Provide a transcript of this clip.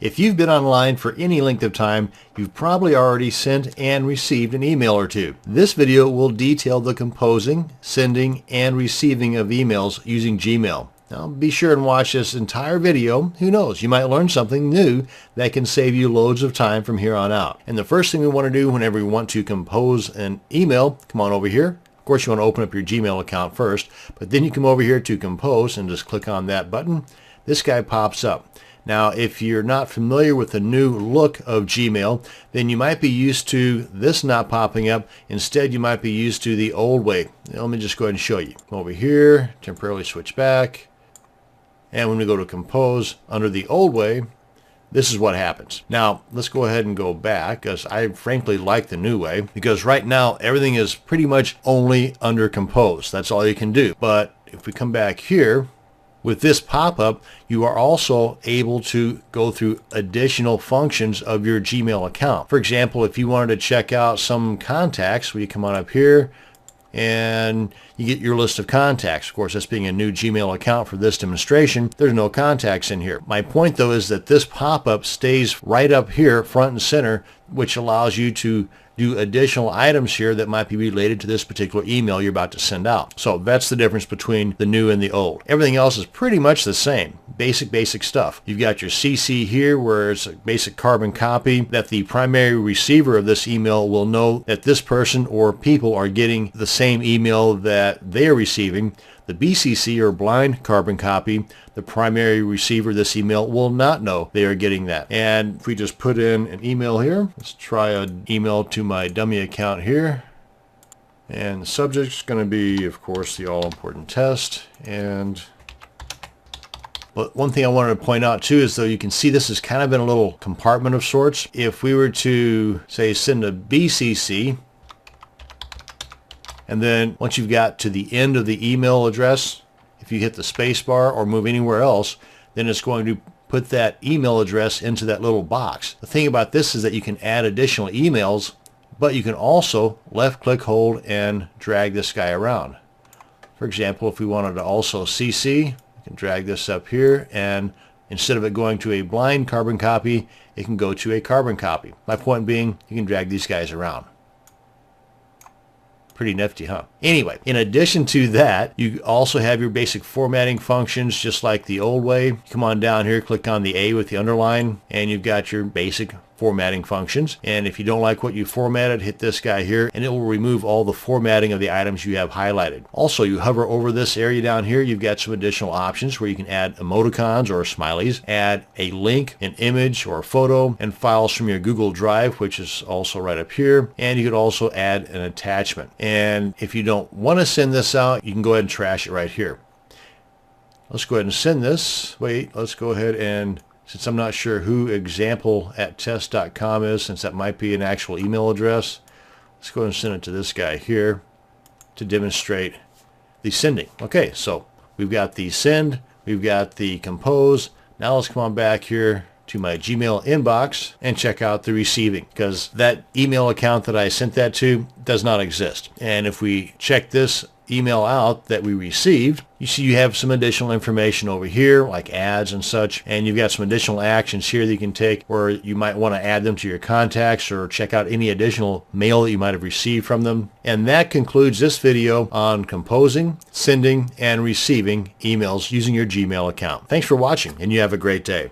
If you've been online for any length of time, you've probably already sent and received an email or two. This video will detail the composing, sending, and receiving of emails using Gmail. Now be sure and watch this entire video. Who knows, you might learn something new that can save you loads of time from here on out. And the first thing we want to do whenever we want to compose an email, come on over here. Of course you want to open up your Gmail account first, but then you come over here to compose and just click on that button. This guy pops up. Now, if you're not familiar with the new look of Gmail, then you might be used to this not popping up. Instead, you might be used to the old way. Now, let me just go ahead and show you. Over here, temporarily switch back. And when we go to compose under the old way, this is what happens. Now, let's go ahead and go back, because I frankly like the new way, because right now everything is pretty much only under compose. That's all you can do. But if we come back here, with this pop-up, you are also able to go through additional functions of your Gmail account. For example, if you wanted to check out some contacts, you come on up here and you get your list of contacts. Of course, this being a new Gmail account for this demonstration, there's no contacts in here. My point though is that this pop-up stays right up here front and center, which allows you to do additional items here that might be related to this particular email you're about to send out. So that's the difference between the new and the old. Everything else is pretty much the same. Basic stuff. You've got your CC here, where it's a basic carbon copy that the primary receiver of this email will know that this person or people are getting the same email that they are receiving. The BCC, or blind carbon copy, the primary receiver of this email will not know they are getting that. And if we just put in an email here, let's try an email to my dummy account here. And the subject's going to be, of course, the all-important test. But one thing I wanted to point out too is, though, you can see this is kind of in a little compartment of sorts. If we were to, say, send a BCC, and then once you've got to the end of the email address, if you hit the space bar or move anywhere else, then it's going to put that email address into that little box. The thing about this is that you can add additional emails, but you can also left click, hold, and drag this guy around. For example, if we wanted to also CC, we can drag this up here, and instead of it going to a blind carbon copy, it can go to a carbon copy. My point being, you can drag these guys around. Pretty nifty, huh? Anyway, in addition to that, you also have your basic formatting functions, just like the old way. Come on down here, click on the A with the underline, and you've got your basic formatting functions. And if you don't like what you formatted, hit this guy here, and it will remove all the formatting of the items you have highlighted. Also, you hover over this area down here, you've got some additional options where you can add emoticons or smileys, add a link, an image, or a photo, and files from your Google Drive, which is also right up here. And you could also add an attachment. And if you don't want to send this out, you can go ahead and trash it right here. Let's go ahead and send this. Wait, let's go ahead and, since I'm not sure who example@test.com is, since that might be an actual email address, let's go ahead and send it to this guy here to demonstrate the sending. Okay, so we've got the send, we've got the compose. Now let's come on back here to my Gmail inbox and check out the receiving, because that email account that I sent that to does not exist. And if we check this email out that we received, you see you have some additional information over here, like ads and such, and you've got some additional actions here that you can take, where you might want to add them to your contacts or check out any additional mail that you might have received from them. And that concludes this video on composing, sending, and receiving emails using your Gmail account. Thanks for watching, and you have a great day.